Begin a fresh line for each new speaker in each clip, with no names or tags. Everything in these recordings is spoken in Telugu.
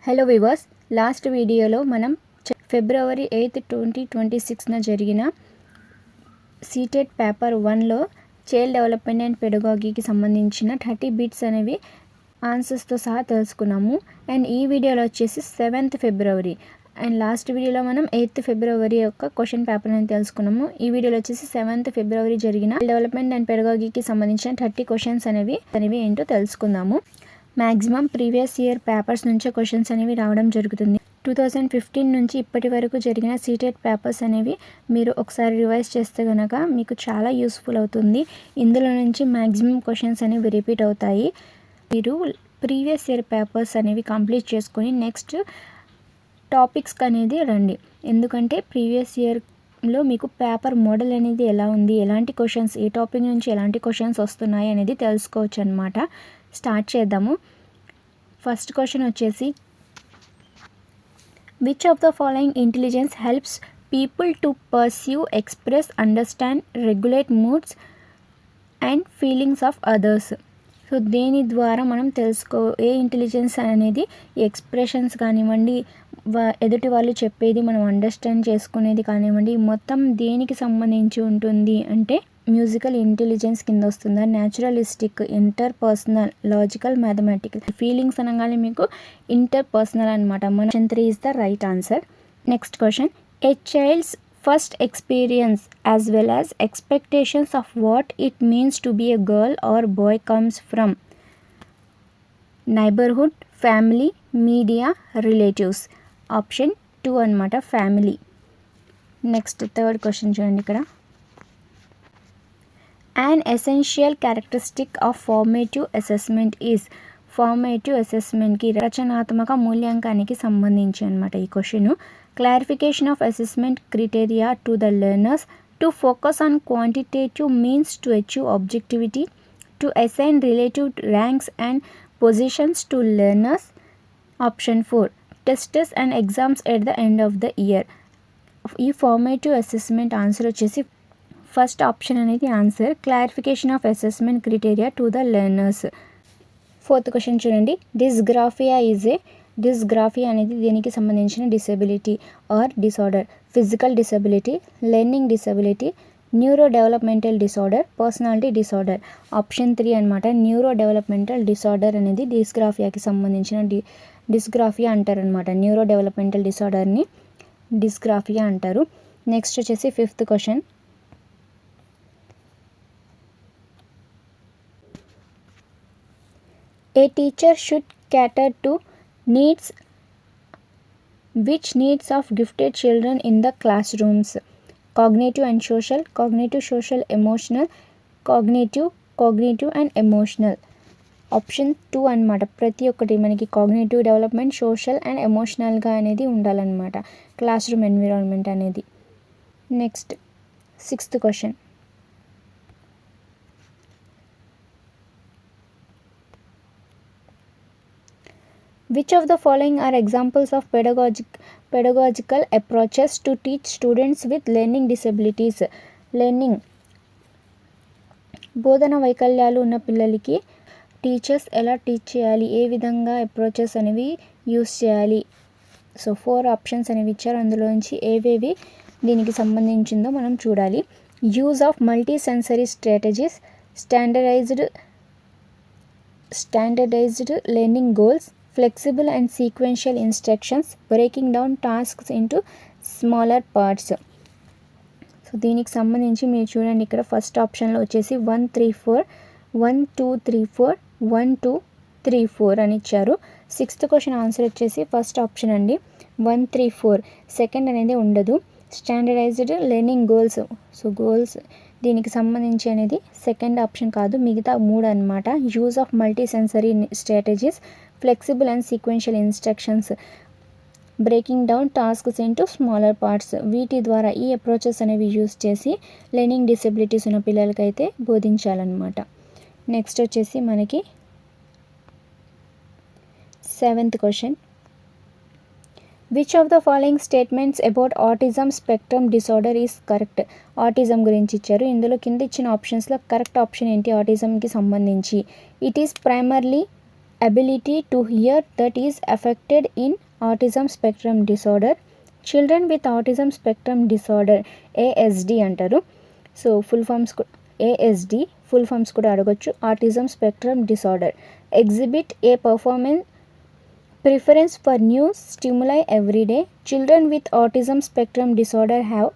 హలో వివర్స్, లాస్ట్ వీడియోలో మనం ఫిబ్రవరి 8, 2026న జరిగిన సీటెట్ పేపర్ 1లో చైల్డ్ డెవలప్మెంట్ అండ్ పెడగాగీకి సంబంధించిన 30 బిట్స్ అనేవి ఆన్సర్స్తో సహా తెలుసుకున్నాము. అండ్ ఈ వీడియోలో వచ్చేసి 7th ఫిబ్రవరి అండ్ లాస్ట్ వీడియోలో మనం 8th ఫిబ్రవరి యొక్క క్వశ్చన్ పేపర్ అని తెలుసుకున్నాము. ఈ వీడియోలో వచ్చేసి 7th ఫిబ్రవరి జరిగిన డెవలప్మెంట్ అండ్ పెడగాగీకి సంబంధించిన 30 క్వశ్చన్స్ అనేవి ఏంటో తెలుసుకుందాము. మ్యాక్సిమం ప్రీవియస్ ఇయర్ పేపర్స్ నుంచే క్వశ్చన్స్ అనేవి రావడం జరుగుతుంది. 2015 నుంచి ఇప్పటి వరకు జరిగిన సీటెట్ పేపర్స్ అనేవి మీరు ఒకసారి రివైజ్ చేస్తే కనుక మీకు చాలా యూస్ఫుల్ అవుతుంది. ఇందులో నుంచి మ్యాక్సిమం క్వశ్చన్స్ అనేవి రిపీట్ అవుతాయి. మీరు ప్రీవియస్ ఇయర్ పేపర్స్ అనేవి కంప్లీట్ చేసుకొని నెక్స్ట్ టాపిక్స్కి అనేది రండి. ఎందుకంటే ప్రీవియస్ ఇయర్లో మీకు పేపర్ మోడల్ అనేది ఎలా ఉంది, ఎలాంటి క్వశ్చన్స్, ఏ టాపిక్ నుంచి ఎలాంటి క్వశ్చన్స్ వస్తున్నాయి అనేది తెలుసుకోవచ్చు అన్నమాట. స్టార్ట్ చేద్దాము. ఫస్ట్ క్వశ్చన్ వచ్చేసి, which of the following intelligence helps people to perceive, express, understand, regulate moods and feelings of others? So దేని ద్వారా మనం ఏ ఇంటెలిజెన్స్ అనేది ఎక్స్ప్రెషన్స్ కానివ్వండి, ఎదుటి వాళ్ళు చెప్పేది మనం అండర్స్టాండ్ చేసుకునేది కానివ్వండి, మొత్తం దేనికి సంబంధించి ఉంటుంది అంటే మ్యూజికల్ ఇంటెలిజెన్స్ కింద వస్తుందా, naturalistic, interpersonal, logical, mathematical? Feelings అనగానే మీకు ఇంటర్పర్సనల్ అనమాట. మన 3 is the right answer. Next question, a child's first experience as well as expectations of what it means to be a girl or boy comes from neighbourhood, family, media, relatives? Option 2 అనమాట, ఫ్యామిలీ. నెక్స్ట్ థర్డ్ క్వశ్చన్ చూడండి ఇక్కడ. An essential characteristic of formative assessment is. Formative అసెస్మెంట్కి, రచనాత్మక మూల్యాంకనానికి సంబంధించి అనమాట ఈ question. Clarification of assessment criteria to the learners, to focus on quantitative means to achieve objectivity, to assign relative ranks and positions to learners? Option 4, tests and exams at the end of the year. ఈ ఫార్మేటివ్ అసెస్మెంట్ ఆన్సర్ వచ్చేసి ఫస్ట్ ఆప్షన్ అనేది answer, clarification of assessment criteria to the learners. Fourth question చూడండి, డిస్గ్రాఫియా అనేది దేనికి సంబంధించిన disability are disorder? Physical disability, learning disability, neuro developmental disorder, personality disorder? Option 3 అనమాట, న్యూరో డెవలప్మెంటల్ డిసార్డర్ అనేది డిస్గ్రాఫియాకి సంబంధించిన డిస్గ్రాఫియా అంటారనమాట. న్యూరో డెవలప్మెంటల్ డిసార్డర్ని డిస్గ్రాఫియా అంటారు. నెక్స్ట్ వచ్చేసి 5th question, a teacher should cater to needs, which needs of gifted children in the classrooms? Cognitive and social, cognitive, social, emotional, cognitive and emotional? Option 2 అనమాట. ప్రతి ఒక్కటి మనకి కాగ్నిటివ్ డెవలప్మెంట్, సోషల్ అండ్ ఎమోషనల్గా అనేది ఉండాలన్నమాట క్లాస్ రూమ్ ఎన్విరాన్మెంట్ అనేది. Next 6th question, which of the following are examples of pedagogical approaches to teach students with learning disabilities? బోధన వైకల్యాలు ఉన్న పిల్లలకి టీచర్స్ ఎలా టీచ్ చేయాలి, ఏ విధంగా అప్రోచెస్ అనేవి యూస్ చేయాలి? సో 4 ఆప్షన్స్ అనేవి ఇచ్చారు. అందులోంచి ఏవేవి దీనికి సంబంధించిందో మనం చూడాలి. Use of multi sensory strategies, standardised learning goals, flexible and sequential instructions, breaking down tasks into smaller parts. So దీనికి సంబంధించి మీరు చూడండి ఇక్కడ ఫస్ట్ ఆప్షన్లో వచ్చేసి 1 3 4 1 2 3 4 1 2 3 4 అని ఇచ్చారు. 6th క్వశ్చన్ ఆన్సర్ వచ్చేసి ఫస్ట్ ఆప్షన్ అండి, 1 3 4. సెకండ్ అనేది ఉండదు. Standardised learning goals, so goals దీనికి సంబంధించి అనేది సెకండ్ ఆప్షన్ కాదు, మిగతా 3 అనమాట. Use of multi sensory strategies, flexible and sequential instructions, breaking down tasks into smaller parts. వీటి ద్వారా ఈ అప్రోచెస్ అనేవి యూజ్ చేసి లెర్నింగ్ డిసెబిలిటీస్ ఉన్న పిల్లలకైతే బోధించాలన్నమాట. నెక్స్ట్ వచ్చేసి మనకి 7th question, which of the following statements about autism spectrum disorder is correct? Autism గురించి ఇచ్చారు. ఇందులో కింద ఇచ్చిన ఆప్షన్స్లో కరెక్ట్ ఆప్షన్ ఏంటి ఆటిజంకి సంబంధించి? It is primarily ability to hear that is affected in autism spectrum disorder. Children with autism spectrum disorder ASD అంటారు. So full forms ASD full forms కూడా అడగొచ్చు. Autism spectrum disorder exhibit A performance preference for new stimuli every day. Children with autism spectrum disorder have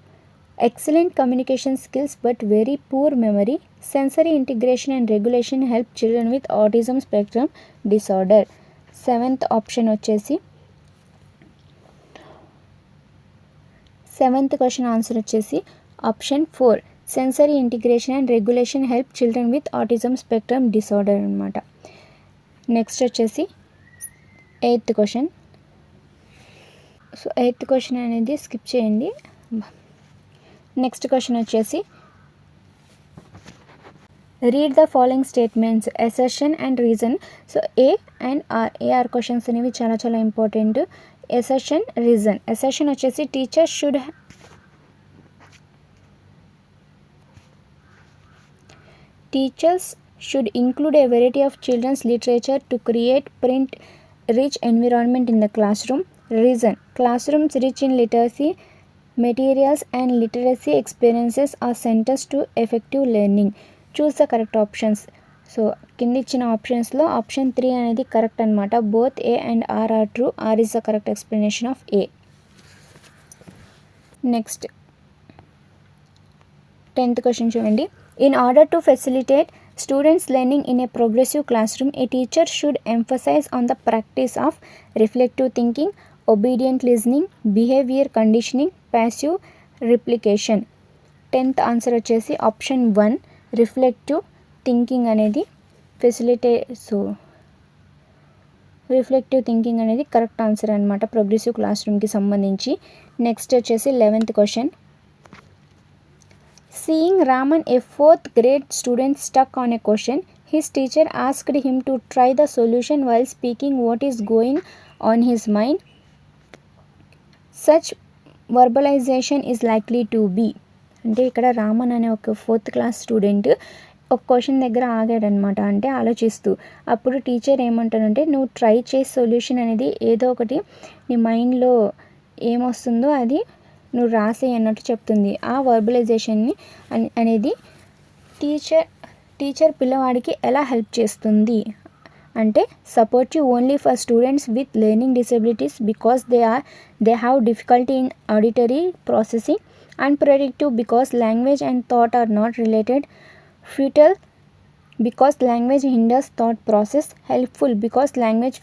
excellent communication skills but very poor memory. Sensory integration and regulation help children with autism spectrum disorder. Seventh option వచ్చేసి సెవెంత్ క్వశ్చన్ ఆన్సర్ వచ్చేసి option 4 sensory integration and regulation help children with autism spectrum disorder అనమాట. నెక్స్ట్ వచ్చేసి eighth question. So eighth question అనేది స్కిప్ చేయండి. నెక్స్ట్ క్వశ్చన్ వచ్చేసి read the following statements assertion and reason. So AR questions అనేవి చాలా చాలా ఇంపార్టెంట్. Assertion reason. అసర్షన్ వచ్చేసి teachers should include a variety of children's literature to create print rich environment in the classroom. Reason. Classrooms rich in literacy materials and literacy experiences are centers to effective learning. Choose the correct options. So కింద ఇచ్చిన ఆప్షన్స్లో ఆప్షన్ 3 అనేది కరెక్ట్ అనమాట. Both A and R are true. R is the correct explanation of A. Next 10th question చూడండి. In order to facilitate students learning in a progressive classroom, a teacher should emphasize on the practice of reflective thinking, obedient listening, behavior conditioning, passive replication. 10th answer వచ్చేసి ఆప్షన్ 1 రిఫ్లెక్టివ్ థింకింగ్ అనేది రిఫ్లెక్టివ్ థింకింగ్ అనేది కరెక్ట్ ఆన్సర్ అనమాట ప్రోగ్రెసివ్ క్లాస్ రూమ్కి సంబంధించి. నెక్స్ట్ వచ్చేసి 11th question. Seeing Raman, a 4th grade student, stuck on a question, his teacher asked him to try the solution while speaking what is going on his mind. Such verbalization is likely to be. అంటే ఇక్కడ రామన్ అనే ఒక 4th క్లాస్ స్టూడెంట్ ఒక క్వశ్చన్ దగ్గర ఆగాడనమాట. అంటే ఆలోచిస్తూ అప్పుడు టీచర్ ఏమంటారంటే నువ్వు ట్రై చేసి సొల్యూషన్ అనేది ఏదో ఒకటి నీ మైండ్లో ఏమొస్తుందో అది నువ్వు రాసే అన్నట్టు చెప్తుంది. ఆ వర్బలైజేషన్ని అనేది టీచర్ పిల్లవాడికి ఎలా హెల్ప్ చేస్తుంది అంటే supportive only for students with learning disabilities because they have difficulty in auditory processing, unpredictive because language and thought are not related, futile because language hinders thought process, helpful because language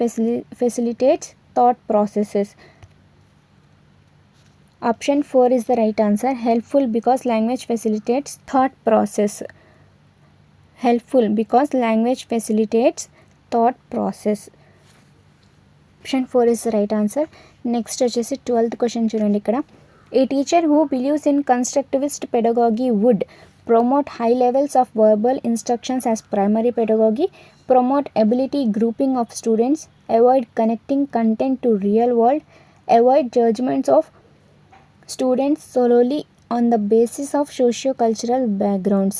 facilitates thought processes. Option 4 is the right answer. Helpful because language facilitates thought process. Helpful because language facilitates thought process. Option 4 is the right answer. Next వచ్చేసి 12th క్వశ్చన్ చూడండి ఇక్కడ. A teacher who believes in constructivist pedagogy would promote high levels of verbal instructions as primary pedagogy, promote ability grouping of students, avoid connecting content to real world, avoid judgments of students solely on the basis of socio-cultural backgrounds.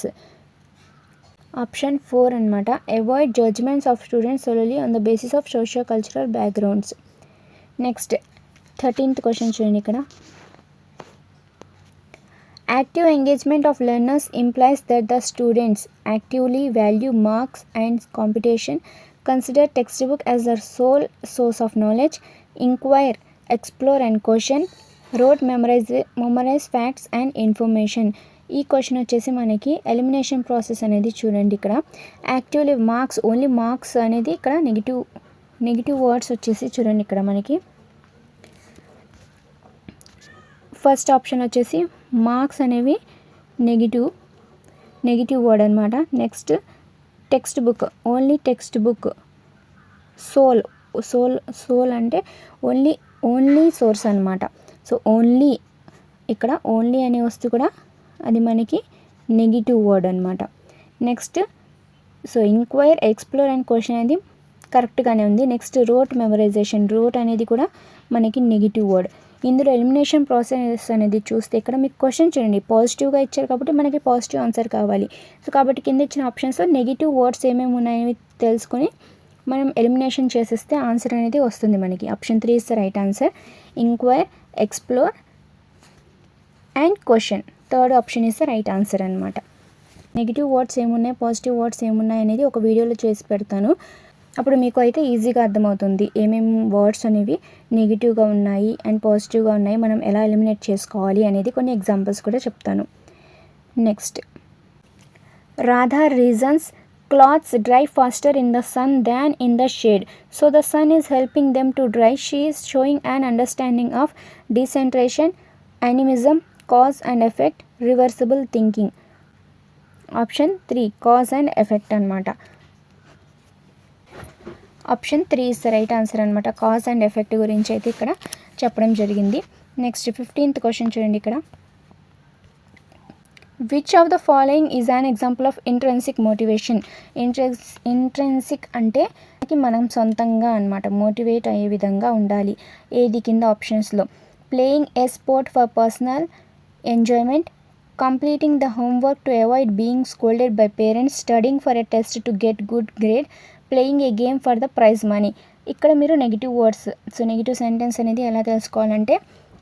Option 4 అనమాట. Avoid judgments of students solely on the basis of socio-cultural backgrounds. Next 13th question చూడండి ఇక్కడ. Active engagement of learners implies that the students actively value marks and computation, consider textbook as their sole source of knowledge, inquire, explore and question, wrote, memorize facts and information. ఈ క్వశ్చన్ వచ్చేసి మనకి ఎలిమినేషన్ ప్రాసెస్ అనేది చూడండి ఇక్కడ. యాక్టివ్లీ మార్క్స్ ఓన్లీ మార్క్స్ అనేది ఇక్కడ నెగిటివ్ వర్డ్స్ వచ్చేసి చూడండి ఇక్కడ మనకి. ఫస్ట్ ఆప్షన్ వచ్చేసి మార్క్స్ అనేవి నెగిటివ్ వర్డ్ అనమాట. Next textbook only textbook. Sole అంటే ఓన్లీ సోర్స్ అనమాట. సో ఓన్లీ ఇక్కడ ఓన్లీ అనే వస్తూ కూడా అది మనకి నెగిటివ్ వర్డ్ అనమాట. Next so inquire, explore and question అనేది కరెక్ట్గానే ఉంది. నెక్స్ట్ రోట్ మెమరైజేషన్, రోట్ అనేది కూడా మనకి నెగిటివ్ వర్డ్. ఇందులో ఎలిమినేషన్ ప్రాసెస్ అనేది చూస్తే ఇక్కడ మీకు క్వశ్చన్ చూడండి పాజిటివ్గా ఇచ్చారు కాబట్టి మనకి పాజిటివ్ ఆన్సర్ కావాలి. సో కాబట్టి కింద ఇచ్చిన ఆప్షన్స్లో నెగిటివ్ వర్డ్స్ ఏమేమి ఉన్నాయని తెలుసుకొని మనం ఎలిమినేషన్ చేసేస్తే ఆన్సర్ అనేది వస్తుంది మనకి. Option 3 is the right answer. Enquire, explore and question, third option is the right answer అనమాట. నెగిటివ్ వర్డ్స్ ఏమున్నాయి, పాజిటివ్ వర్డ్స్ ఏమున్నాయి అనేది ఒక వీడియోలో చేసి పెడతాను. అప్పుడు మీకు అయితే ఈజీగా అర్థమవుతుంది ఏమేమి వర్డ్స్ అనేవి నెగిటివ్గా ఉన్నాయి అండ్ పాజిటివ్గా ఉన్నాయి, మనం ఎలా ఎలిమినేట్ చేసుకోవాలి అనేది కొన్ని ఎగ్జాంపుల్స్ కూడా చెప్తాను. Next, Radha reasons cloths dry faster in the sun than in the shade. So the sun is helping them to dry. She is showing an understanding of decentration, animism, cause and effect, reversible thinking. Option 3 cause and effect అనమాట. Option 3 is the right answer అనమాట. కాజ్ అండ్ ఎఫెక్ట్ గురించి అయితే ఇక్కడ చెప్పడం జరిగింది. నెక్స్ట్ 15th క్వశ్చన్ చూడండి. ఇక్కడ which of the following is an example of intrinsic motivation. Intrinsic అంటే మనం సొంతంగా అనమాట మోటివేట్ అయ్యే విధంగా ఉండాలి. ఏది కింద ఆప్షన్స్లో playing a sport for personal enjoyment, completing the homework to avoid being scolded by parents, studying for a test to get good grade, playing a game for the prize money. ఇక్కడ మీరు negative words, so negative sentence అనేది ఎలా తెలుసుకోవాలంటే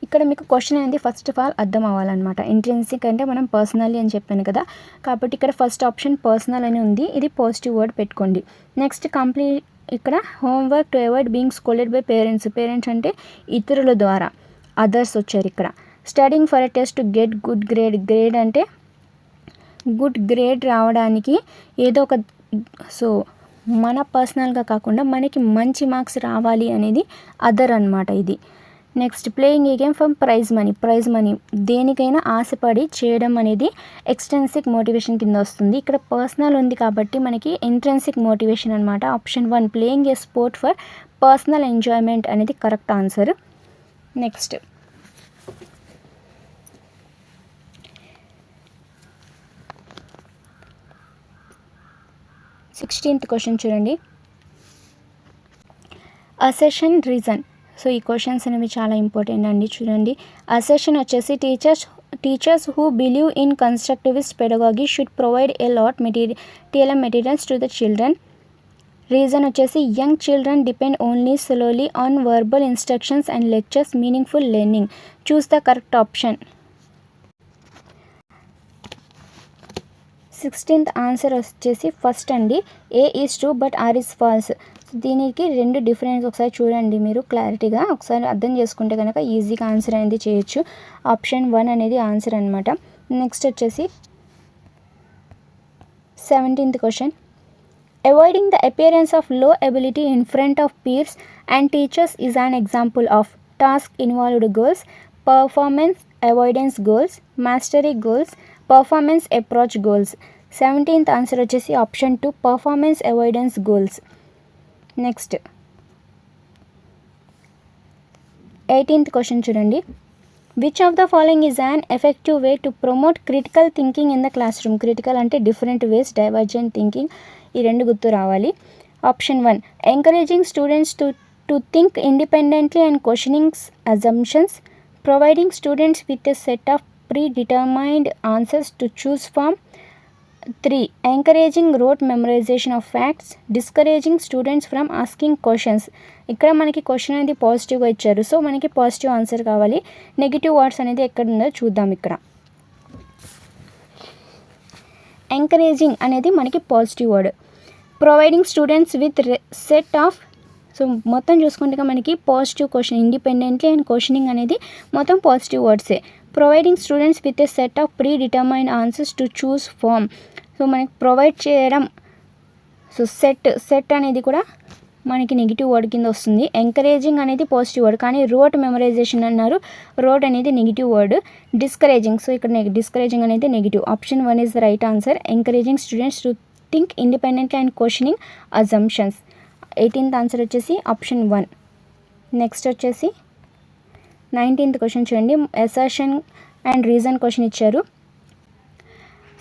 ఇక్కడ మీకు క్వశ్చన్ అనేది ఫస్ట్ ఆఫ్ ఆల్ అర్థం అవ్వాలన్నమాట. ఇంట్రెన్సిక్ అంటే మనం పర్సనల్లీ అని చెప్పాను కదా, కాబట్టి ఇక్కడ ఫస్ట్ ఆప్షన్ పర్సనల్ అని ఉంది, ఇది పాజిటివ్ వర్డ్ పెట్టుకోండి. నెక్స్ట్ కంప్లీట్, ఇక్కడ homework to avoid being scolded by parents, parents అంటే ఇతరుల ద్వారా, అదర్స్ వచ్చారు ఇక్కడ. Studying for a test to get good grade, grade అంటే గుడ్ గ్రేడ్ రావడానికి ఏదో ఒక, సో మన పర్సనల్గా కాకుండా మనకి మంచి మార్క్స్ రావాలి అనేది అదర్ అనమాట ఇది. Next playing a game for prize money, prize money దేనికైనా ఆశపడి చేయడం అనేది ఎక్స్ట్రెన్సిక్ మోటివేషన్ కింద వస్తుంది. ఇక్కడ పర్సనల్ ఉంది కాబట్టి మనకి ఇంట్రెన్సిక్ మోటివేషన్ అనమాట. Option 1 playing a sport for personal enjoyment అనేది correct answer. Next 16th question చూడండి. అసెషన్ రీజన్, సో ఈ క్వశ్చన్స్ అనేవి చాలా ఇంపార్టెంట్ అండి. చూడండి, అసెషన్ వచ్చేసి teachers who believe in constructivist pedagogy should provide a lot TLM materials to the children. Reason వచ్చేసి young children depend only slowly on verbal instructions and lectures meaningful learning. Choose the correct option. 16th answer వచ్చేసి ఫస్ట్ అండి, A is true but R is false. దీనికి రెండు డిఫరెన్స్ ఒకసారి చూడండి, మీరు క్లారిటీగా ఒకసారి అర్థం చేసుకుంటే కనుక ఈజీగా ఆన్సర్ అనేది చేయొచ్చు. ఆప్షన్ 1 అనేది ఆన్సర్ అనమాట. నెక్స్ట్ వచ్చేసి 17th question. Avoiding the appearance of low ability in front of peers and teachers is an example of task involved goals, performance avoidance goals, mastery goals, performance approach goals. 17th answer వచ్చేసి option 2 performance avoidance goals. Next 18th question చూడండి. Which of the following is an effective way to promote critical thinking in the classroom. Critical అంటే డిఫరెంట్ వేస్, డైవర్జెంట్ థింకింగ్, ఈ రెండు గుర్తు రావాలి. Option 1 encouraging students to think independently and questioning assumptions, providing students with a set of predetermined answers to choose from. 3 encouraging rote memorization of facts, discouraging students from asking questions. ఇక్కడ మనకి క్వశ్చన్ అనేది పాజిటివ్గా ఇచ్చారు, సో మనకి పాజిటివ్ ఆన్సర్ కావాలి. నెగిటివ్ వర్డ్స్ అనేది ఎక్కడ ఉందో చూద్దాం. ఇక్కడ ఎంకరేజింగ్ అనేది మనకి positive word, providing students with set of, so మొత్తం చూసుకుంటే మనకి positive question, independently and questioning అనేది మొత్తం పాజిటివ్ వర్డ్సే. Providing students with a set of predetermined answers to choose from, so మనకి ప్రొవైడ్ చేయడం, సో సెట్ అనేది కూడా మనకి నెగిటివ్ వర్డ్ కింద వస్తుంది. ఎంకరేజింగ్ అనేది పాజిటివ్ వర్డ్, కానీ రోట్ మెమరైజేషన్ అన్నారు, రోట్ అనేది నెగిటివ్ వర్డ్. డిస్కరేజింగ్, సో ఇక్కడ డిస్కరేజింగ్ అనేది negative. Option 1 is the right answer. Encouraging students to think independently and questioning assumptions. 18th answer వచ్చేసి ఆప్షన్ 1. నెక్స్ట్ వచ్చేసి 19th క్వశ్చన్ చూడండి. అసర్షన్ అండ్ రీజన్ క్వశ్చన్ ఇచ్చారు.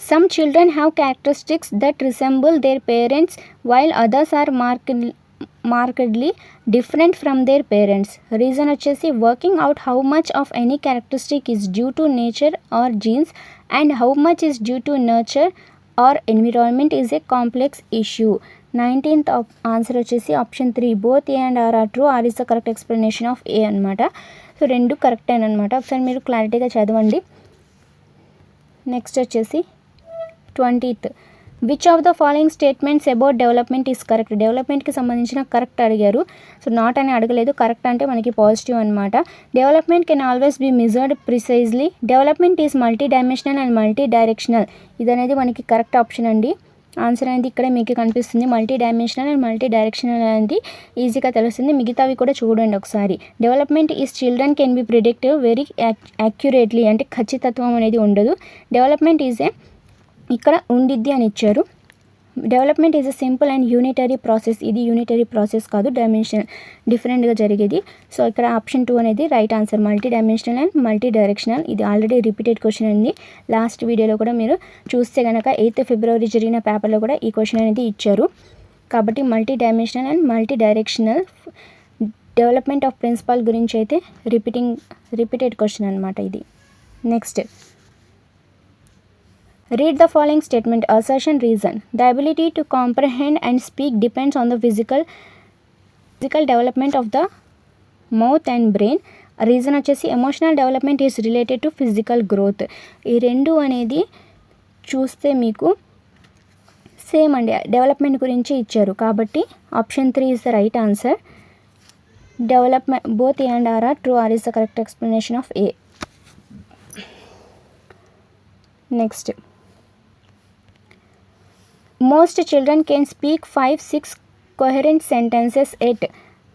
Some children have characteristics that resemble their parents while others are markedly different from their parents. Reason వచ్చేసి working out how much of any characteristic is due to nature or jeans and how much is due to nurture or environment is a complex issue. 19th answer వచ్చేసి option 3 both A and R true R is the correct explanation of A అనమాట. సో రెండు కరెక్ట్ అనమాట. ఒకసారి మీరు క్లారిటీగా చదవండి. నెక్స్ట్ వచ్చేసి 20th which of the following statements about development is correct. డెవలప్మెంట్కి సంబంధించిన కరెక్ట్ అడిగారు. సో నాట్ అని అడగలేదు. కరెక్ట్ అంటే మనకి పాజిటివ్ అనమాట. Development can always be measured precisely. Development is multi dimensional and multi directional. ఇది అనేది మనకి కరెక్ట్ ఆప్షన్ అండి. ఆన్సర్ అనేది ఇక్కడే మీకు కనిపిస్తుంది. Multi dimensional and multi directional అనేది ఈజీగా తెలుస్తుంది. మిగతావి కూడా చూడండి ఒకసారి. Development is children can be predictive very accurately, అంటే ఖచ్చితత్వం అనేది ఉండదు. డెవలప్మెంట్ ఈజ్ ఏ ఇక్కడ ఉండిద్ది అని ఇచ్చారు. Development is a simple and unitary process. ఇది యూనిటరీ ప్రాసెస్ కాదు, డైమెన్షనల్ డిఫరెంట్గా జరిగేది. సో ఇక్కడ ఆప్షన్ 2 అనేది right answer. Multi dimensional and multi directional. ఇది ఆల్రెడీ రిపీటెడ్ క్వశ్చన్ అండి. లాస్ట్ వీడియోలో కూడా మీరు చూస్తే కనుక 8th February జరిగిన పేపర్లో కూడా ఈ క్వశ్చన్ అనేది ఇచ్చారు. కాబట్టి multi dimensional and multi directional development of principle గురించి అయితే రిపీటెడ్ క్వశ్చన్ అనమాట ఇది. Next read the following statement. Assertion, reason. The ability to comprehend and speak depends on the physical development of the mouth and brain. Reason వచ్చేసి emotional development is related to physical growth. ఈ రెండు అనేది చూస్తే మీకు సేమ్ అండి, డెవలప్మెంట్ గురించి ఇచ్చారు. కాబట్టి option 3 is the right answer. Development both A and R are true. R is the correct explanation of A. Next, most children can speak 5-6 coherent sentences at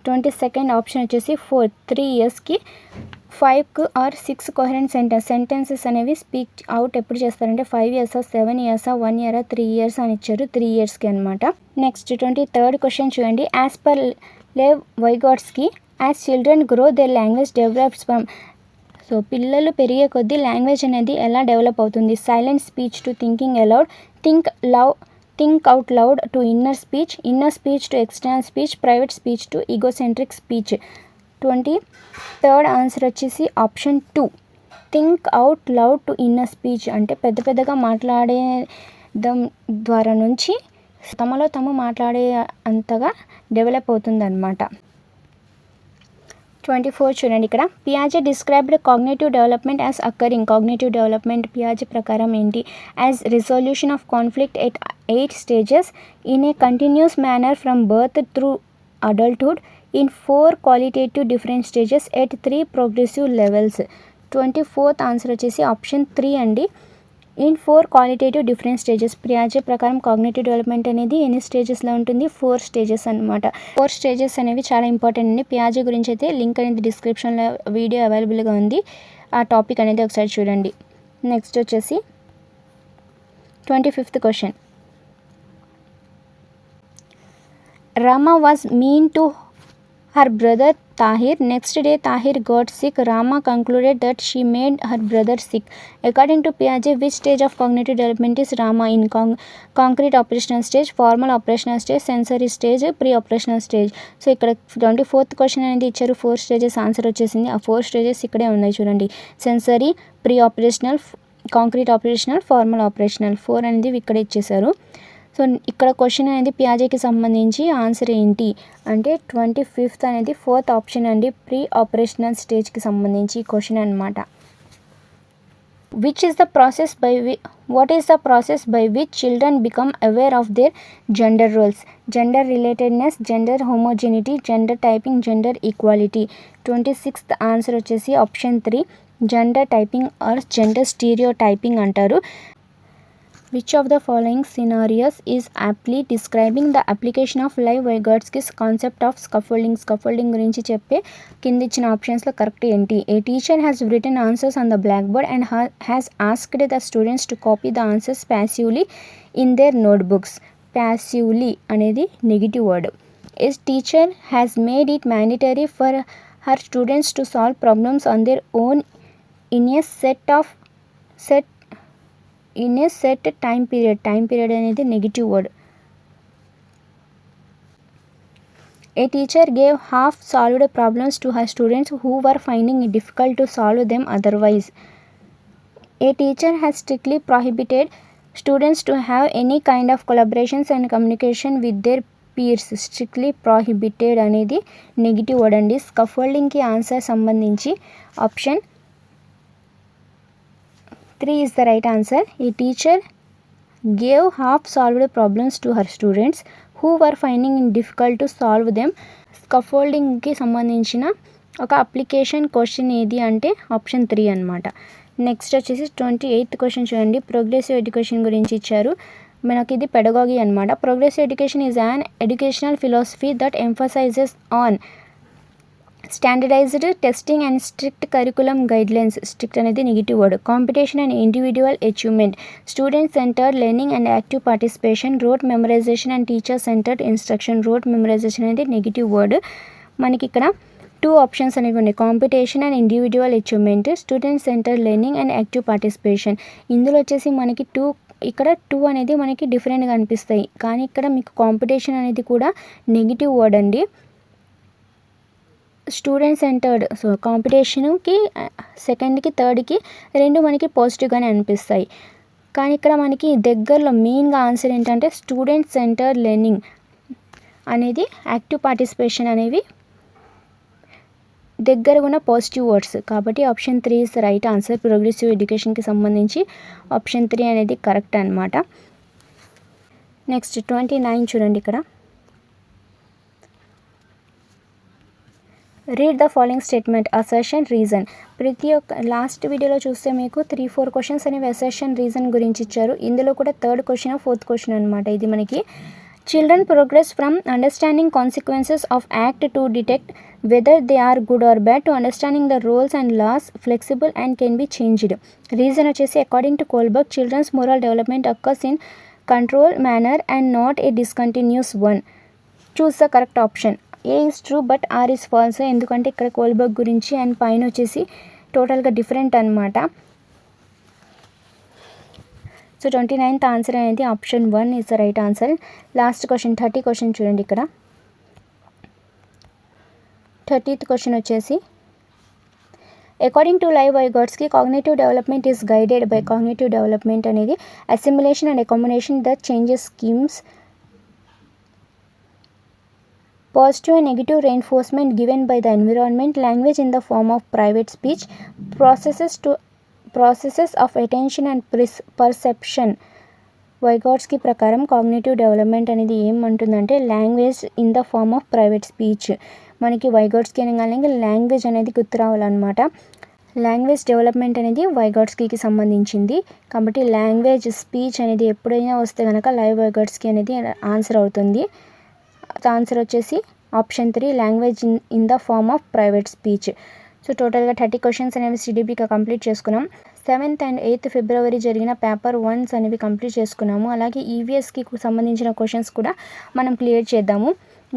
22nd option వచ్చేసి 4. 3 yearsకి 5 or 6 coherent sentences అనేవి స్పీక్ అవుట్ ఎప్పుడు చేస్తారంటే 5 years, 7 years, 1 year, 3 years అని ఇచ్చారు. 3 yearsకి అనమాట. నెక్స్ట్ 23rd క్వశ్చన్ చూడండి. As per Lev Vygotsky as children grow their language develops from. So పిల్లలు పెరిగే కొద్దీ లాంగ్వేజ్ అనేది ఎలా డెవలప్ అవుతుంది? Silent speech to thinking aloud, think out loud to inner speech to external speech, private speech to egocentric speech. 23rd answer వచ్చేసి option 2 think out loud to inner speech. అంటే పెద్దగా మాట్లాడేదం ద్వారా నుంచి తమలో తాము మాట్లాడే అంతగా డెవలప్ అవుతుంది అనమాట. 24 చూడండి. ఇక్కడ పియాజే described cognitive development as occurring. Cognitive development పియాజే ప్రకారం ఏంటి? As resolution of conflict at 8 stages in a continuous manner from birth through adulthood in 4 qualitative different stages at 3 progressive levels. 24th answer వచ్చేసి ఆప్షన్ 3 అండి. In 4 qualitative different stages. పియాజే ప్రకారం కాగ్నేటివ్ డెవలప్మెంట్ అనేది ఎన్ని స్టేజెస్లో ఉంటుంది? 4 stages అనమాట. 4 stages అనేవి చాలా ఇంపార్టెంట్ అండి. పియాజే గురించి అయితే లింక్ అనేది డిస్క్రిప్షన్లో వీడియో అవైలబుల్గా ఉంది. ఆ టాపిక్ అనేది ఒకసారి చూడండి. నెక్స్ట్ వచ్చేసి 25th question. Rama was mean to her brother Tahir. Next day Tahir got sick. Rama concluded that she made her brother sick. According to Piaget, which stage of cognitive development is Rama in? Concrete operational stage, formal operational stage, sensory stage, pre-operational stage. So ఇక్కడ 24th క్వశ్చన్ అనేది ఇచ్చారు. 4 stages ఆన్సర్ వచ్చేసింది. ఆ 4 stages ఇక్కడే ఉన్నాయి చూడండి. Sensory, pre operational, concrete operational, formal operational 4 అనేది ఇక్కడ ఇచ్చేశారు. సో ఇక్కడ క్వశ్చన్ అనేది పియాజేకి సంబంధించి ఆన్సర్ ఏంటి అంటే 25th అనేది 4th ఆప్షన్ అండి. ప్రీ ఆపరేషనల్ స్టేజ్కి సంబంధించి క్వశ్చన్ అనమాట. What is the process by which children become aware of their gender roles? Gender relatedness, gender homogeneity, gender typing, gender equality. 26th answer వచ్చేసి option 3 gender typing or gender stereotyping అంటారు. Which of the following scenarios is aptly describing the application of Lev Vygotsky's concept of scaffolding? Scaffolding గురించి చెప్పే కింద ఇచ్చిన ఆప్షన్స్లో కరెక్ట్ ఏంటి? A teacher has written answers on the blackboard and has asked the students to copy the answers passively in their notebooks. Passively అనేది negative word. A teacher has made it mandatory for her students to solve problems on their own in a set time period. Time period అనేది negative word. A teacher gave half solved problems to her students who were finding it difficult to solve them otherwise. A teacher has strictly prohibited students to have any kind of collaborations and communication with their peers strictly prohibited అనేది నెగిటివ్ వర్డ్ అండి. స్కఫోల్డింగ్కి ఆన్సర్ సంబంధించి option 3 is the right answer. A teacher gave half-solved problems to her students who were finding it difficult to solve them. స్కఫోల్డింగ్కి సంబంధించిన ఒక అప్లికేషన్ క్వశ్చన్ ఏది అంటే ఆప్షన్ 3 అనమాట. నెక్స్ట్ వచ్చేసి 28th క్వశ్చన్ చూడండి. ప్రోగ్రెసివ్ ఎడ్యుకేషన్ గురించి ఇచ్చారు. మనకి ఇది పెడగాగి అనమాట. Progressive education is an educational philosophy that emphasises on standardised testing and strict curriculum guidelines. Strict అనేది negative word. Competition and individual achievement, student centred learning and active participation, rote memorisation and teacher centred instruction. Rote memorisation అనేది నెగిటివ్ వర్డ్. మనకి ఇక్కడ 2 ఆప్షన్స్ అనేవి ఉన్నాయి. Competition and individual achievement, student centred learning and active participation. ఇందులో వచ్చేసి మనకి 2 అనేది మనకి డిఫరెంట్గా అనిపిస్తాయి, కానీ ఇక్కడ మీకు కాంపిటీషన్ అనేది కూడా నెగిటివ్ వర్డ్ అండి. స్టూడెంట్ సెంటర్డ్, సో కాంపిటీషన్కి సెకండ్కి థర్డ్కి 2 మనకి పాజిటివ్గానే అనిపిస్తాయి, కానీ ఇక్కడ మనకి దగ్గరలో మెయిన్గా ఆన్సర్ ఏంటంటే స్టూడెంట్ సెంటర్డ్ లెర్నింగ్ అనేది యాక్టివ్ పార్టిసిపేషన్ అనేవి దగ్గర ఉన్న పాజిటివ్ వర్డ్స్. కాబట్టి option 3 is the right answer. Progressive ఎడ్యుకేషన్కి సంబంధించి ఆప్షన్ 3 అనేది కరెక్ట్ అనమాట. నెక్స్ట్ 29 చూడండి. ఇక్కడ read the following statement, assertion, reason. ప్రతి ఒక్క లాస్ట్ వీడియోలో చూస్తే మీకు 3-4 క్వశ్చన్స్ అనేవి అసర్షన్, రీజన్ గురించి ఇచ్చారు. ఇందులో కూడా 3rd క్వశ్చన్ 4th క్వశ్చన్ అనమాట. ఇది మనకి children progress from understanding consequences of act to detect whether they are good or bad to understanding the rules and laws flexible and can be changed. Reason వచ్చేసి according to Kohlberg, children's moral development occurs in controlled manner and not a discontinuous one. Choose the correct option. A is true but R is false. ఎందుకంటే ఇక్కడ కోల్బర్గ్ గురించి అండ్ పైన వచ్చేసి టోటల్గా డిఫరెంట్ అనమాట. సో 29th ఆన్సర్ అనేది option 1 is the right answer. Last question 30 question చూడండి. ఇక్కడ 30th క్వశ్చన్ వచ్చేసి according to Lev Vygotsky cognitive development is guided by. Cognitive development అనేది assimilation and accommodation that changes schemes, positive and negative reinforcement given by the environment, language in the form of private speech, processes of attention and perception. Vygotsky ప్రకారం కాగ్నేటివ్ డెవలప్మెంట్ అనేది ఏమంటుందంటే language in the form of private speech. మనకి వైగాట్స్కి అనగానే లాంగ్వేజ్ అనేది గుర్తు రావాలన్నమాట. లాంగ్వేజ్ డెవలప్మెంట్ అనేది వైగాట్స్కి సంబంధించింది. కాబట్టి లాంగ్వేజ్ స్పీచ్ అనేది ఎప్పుడైనా వస్తే కనుక లైవ్ వైగాట్స్కి అనేది ఆన్సర్ అవుతుంది. ఆన్సర్ వచ్చేసి option 3, language in the form of private speech. So టోటల్గా 30 క్వశ్చన్స్ అనేవి సిడిపిగా కంప్లీట్ చేసుకున్నాం. 7th and 8th ఫిబ్రవరి జరిగిన పేపర్ 1s అనేవి కంప్లీట్ చేసుకున్నాము. అలాగే ఈవీఎస్కి సంబంధించిన క్వశ్చన్స్ కూడా మనం క్లియర్ చేద్దాము.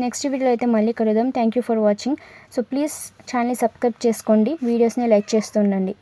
నెక్స్ట్ వీడియోలో అయితే మళ్ళీ కలుద్దాం. Thank you for watching. So please ఛానల్ని సబ్స్క్రైబ్ చేసుకోండి, వీడియోస్ని లైక్ చేస్తుండండి.